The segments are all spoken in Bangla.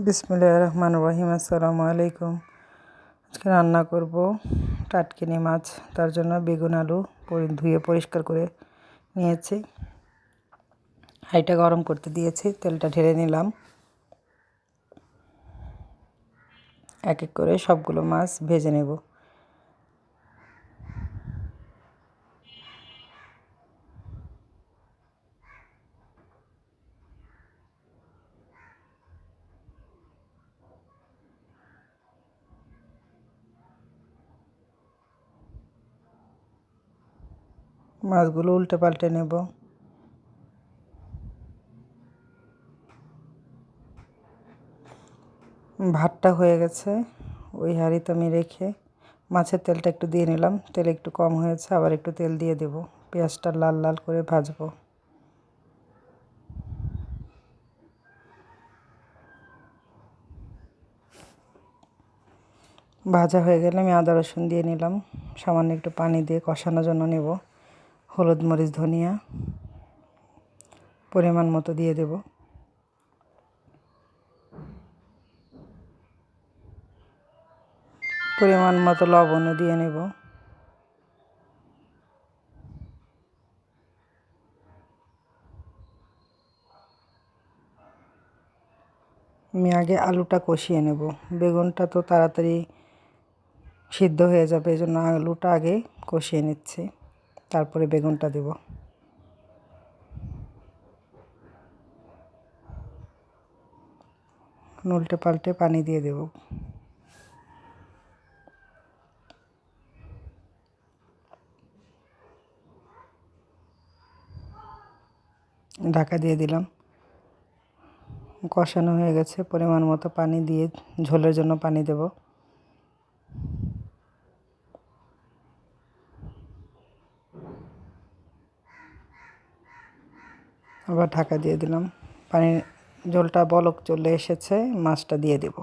বিসমিল্লাহির রহমানির রহিম। আসসালামু আলাইকুম। আজকে রান্না করব টাটকিনি মাছ। তার জন্য বেগুন আলু ধুয়ে পরিষ্কার করে নিয়েছি। হাঁড়িটা গরম করতে দিয়েছি, তেলটা ঢেলে নিলাম। এক এক করে সবগুলো মাছ ভেজে নেব। মাছগুলো উল্টে পাল্টে নেব। ভাতটা হয়ে গেছে, ওই হাঁড়িতে আমি রেখে মাছের তেলটা একটু দিয়ে নিলাম। তেল একটু কম হয়েছে, আবার একটু তেল দিয়ে দেব। পেঁয়াজটা লাল লাল করে ভাজবো। ভাজা হয়ে গেলে আমি আদা রসুন দিয়ে নিলাম। সামান্য একটু পানি দিয়ে কষানোর জন্য নেব। হলুদ মরিচ ধনিয়া পরিমাণ মতো দিয়ে দেব। পরিমাণ মতো লবণও দিয়ে নেব। আমি আগে আলুটা কষিয়ে নেব। বেগুনটা তো তাড়াতাড়ি সিদ্ধ হয়ে যাবে, এই জন্য আলুটা আগে কষিয়ে নিচ্ছি, তারপরে বেগুনটা দেব। উল্টে পাল্টে পানি দিয়ে দেব। ঢাকা দিয়ে দিলাম। কষানো হয়ে গেছে, পরিমাণ মতো পানি দিয়ে ঝোলের জন্য পানি দেব। আবার ঢাকা দিয়ে দিলাম। ঝোলটা বলক চলে এসেছে, মাছটা দিয়ে দেব।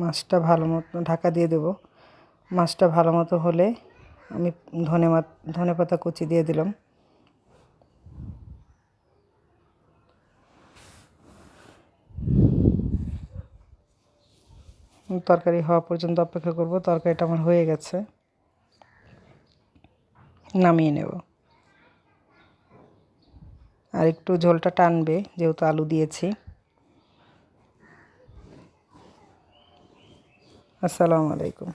মাছটা ভালো মতো ঢাকা দিয়ে দেব। মাছটা ভালো মতো হলে আমি ধনেপাতা কুচি দিয়ে দিলাম। তরকারি হওয়া পর্যন্ত অপেক্ষা করব। তরকারিটা আমার হয়ে গেছে, নামিয়ে নেব। আর একটু ঝোলটা টানবে যেহেতু আলু দিয়েছি। আসসালামু আলাইকুম।